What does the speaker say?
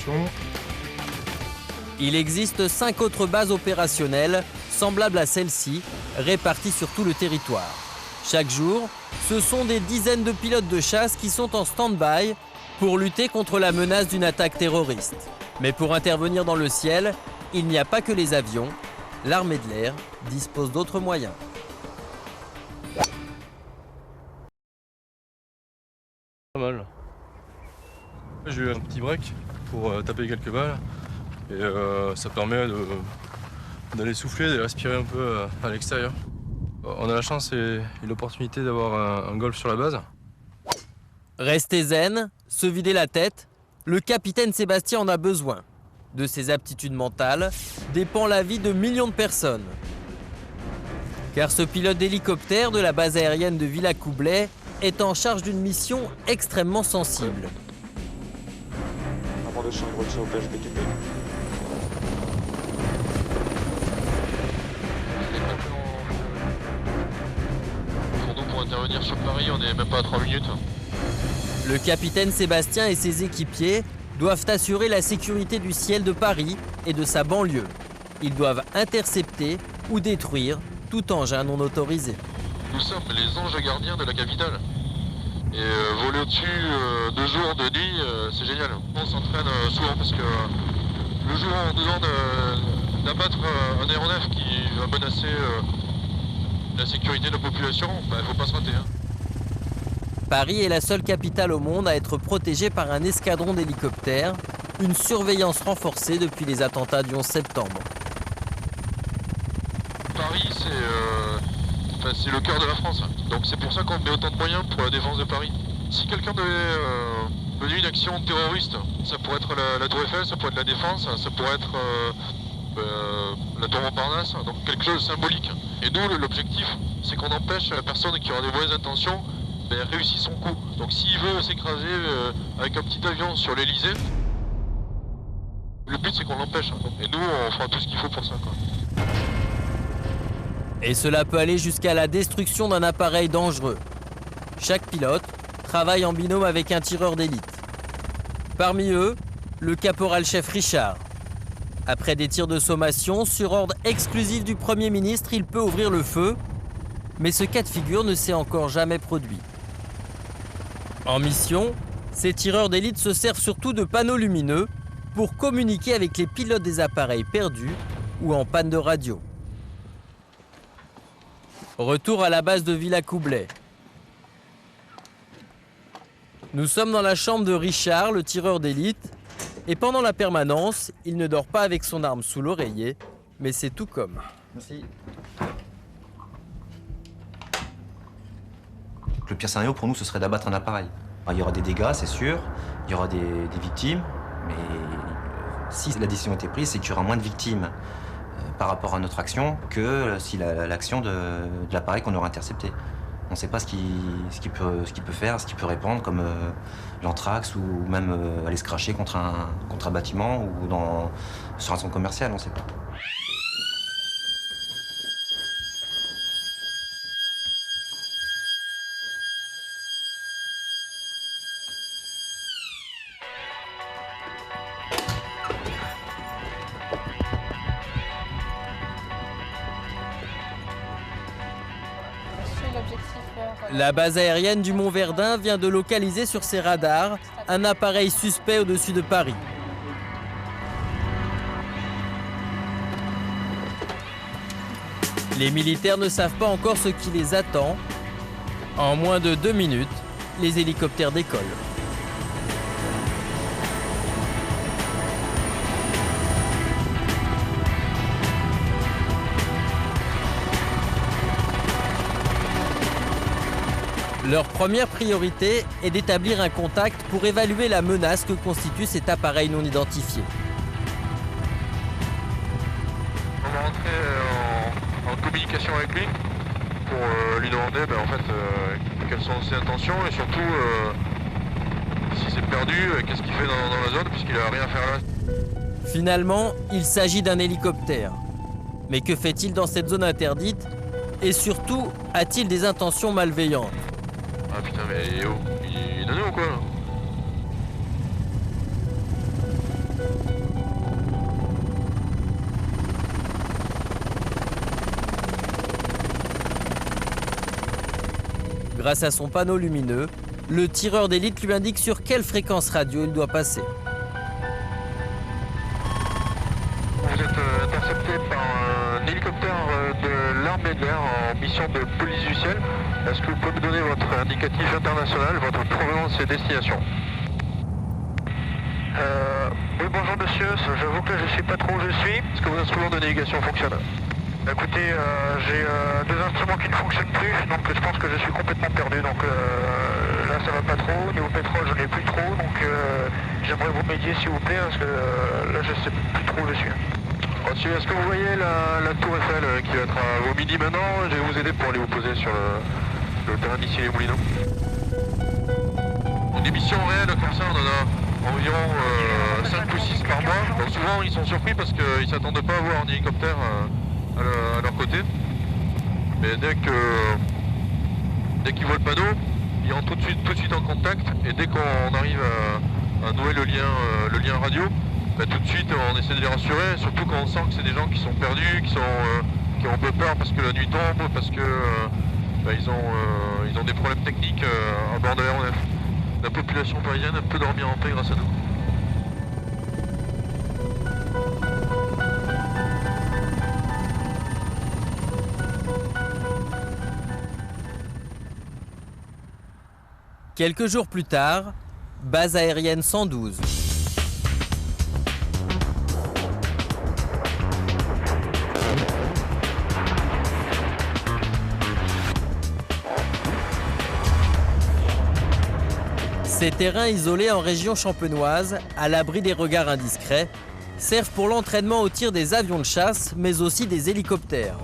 attention. Il existe 5 autres bases opérationnelles, semblables à celle-ci, réparties sur tout le territoire. Chaque jour, ce sont des dizaines de pilotes de chasse qui sont en stand-by pour lutter contre la menace d'une attaque terroriste. Mais pour intervenir dans le ciel, il n'y a pas que les avions. L'armée de l'air dispose d'autres moyens. Pas mal. J'ai eu un petit break pour taper quelques balles et ça permet d'aller souffler, de respirer un peu à l'extérieur. On a la chance et l'opportunité d'avoir un golf sur la base. Rester zen, se vider la tête, le capitaine Sébastien en a besoin. De ses aptitudes mentales dépend la vie de millions de personnes. Car ce pilote d'hélicoptère de la base aérienne de Villacoublay est en charge d'une mission extrêmement sensible. Avant de chambre de sauvetage d'équipé. Pour nous, pour intervenir sur Paris, on n'est même pas à 3 minutes. Le capitaine Sébastien et ses équipiers doivent assurer la sécurité du ciel de Paris et de sa banlieue. Ils doivent intercepter ou détruire tout engin non autorisé. Nous sommes les anges gardiens de la capitale. Et voler au-dessus de jour, de nuit, c'est génial. On s'entraîne souvent parce que le jour où on demande d'abattre un aéronef qui va menacer la sécurité de la population, il ne faut pas se rater. Paris est la seule capitale au monde à être protégée par un escadron d'hélicoptères, une surveillance renforcée depuis les attentats du 11 septembre. Paris, c'est le cœur de la France, donc c'est pour ça qu'on met autant de moyens pour la défense de Paris. Si quelqu'un devait mener une action terroriste, ça pourrait être la Tour Eiffel, ça pourrait être la Défense, ça pourrait être la Tour Montparnasse, donc quelque chose de symbolique. Et nous, l'objectif, c'est qu'on empêche la personne qui aura des mauvaises intentions réussit son coup. Donc s'il veut s'écraser avec un petit avion sur l'Elysée, le but c'est qu'on l'empêche. Et nous on fera tout ce qu'il faut pour ça, quoi. Et cela peut aller jusqu'à la destruction d'un appareil dangereux. Chaque pilote travaille en binôme avec un tireur d'élite. Parmi eux, le caporal-chef Richard. Après des tirs de sommation, sur ordre exclusif du Premier ministre, il peut ouvrir le feu. Mais ce cas de figure ne s'est encore jamais produit. En mission, ces tireurs d'élite se servent surtout de panneaux lumineux pour communiquer avec les pilotes des appareils perdus ou en panne de radio. Retour à la base de Villacoublay. Nous sommes dans la chambre de Richard, le tireur d'élite, et pendant la permanence, il ne dort pas avec son arme sous l'oreiller, mais c'est tout comme. Merci. Le pire scénario pour nous, ce serait d'abattre un appareil. Il y aura des dégâts, c'est sûr, il y aura des victimes, mais si la décision était prise, c'est qu'il y aura moins de victimes par rapport à notre action que si l'action de l'appareil qu'on aura intercepté. On ne sait pas ce qu'il peut faire, ce qu'il peut répandre, comme l'anthrax ou même aller se cracher contre un bâtiment ou sur un centre commercial, on ne sait pas. La base aérienne du Mont-Verdun vient de localiser sur ses radars un appareil suspect au-dessus de Paris. Les militaires ne savent pas encore ce qui les attend. En moins de 2 minutes, les hélicoptères décollent. Leur première priorité est d'établir un contact pour évaluer la menace que constitue cet appareil non identifié. On va rentrer en communication avec lui pour lui demander en fait, quelles sont ses intentions et surtout si c'est perdu, qu'est-ce qu'il fait dans la zone puisqu'il n'a rien à faire là. Finalement, il s'agit d'un hélicoptère. Mais que fait-il dans cette zone interdite? Et surtout, a-t-il des intentions malveillantes? Ah putain, mais il est où? Il est donné ou quoi là? Grâce à son panneau lumineux, le tireur d'élite lui indique sur quelle fréquence radio il doit passer. Vous êtes intercepté par un hélicoptère de l'armée de l'air en mission de police du ciel. Est-ce que vous pouvez me donner votre indicatif international, votre provenance et destination? Oui, bonjour monsieur, j'avoue que là je sais pas trop où je suis. Est-ce que vos instruments de navigation fonctionnent? Écoutez, j'ai deux instruments qui ne fonctionnent plus, donc je pense que je suis complètement perdu. Donc là ça va pas trop, niveau pétrole je n'ai plus trop, donc j'aimerais vous m'aider s'il vous plaît, parce que là je sais plus trop où je suis. Monsieur, est-ce que vous voyez la tour Eiffel qui va être à vos midi maintenant? Je vais vous aider pour aller vous poser sur le terrain d'ici les Moulineaux. Une émission réelle comme ça, on en a environ 5 ou 6 par mois. Donc souvent ils sont surpris parce qu'ils ne s'attendent pas à voir un hélicoptère à leur côté. Mais dès qu'ils voient le panneau, ils rentrent tout de suite en contact. Et dès qu'on arrive à nouer le lien radio, bah, tout de suite on essaie de les rassurer. Surtout quand on sent que c'est des gens qui sont perdus, qui ont un peu peur parce que la nuit tombe, parce que ils ont des problèmes techniques à bord de l'aéronef. La population parisienne peut dormir en paix grâce à nous. Quelques jours plus tard, base aérienne 112. Ces terrains isolés en région champenoise, à l'abri des regards indiscrets, servent pour l'entraînement au tir des avions de chasse, mais aussi des hélicoptères.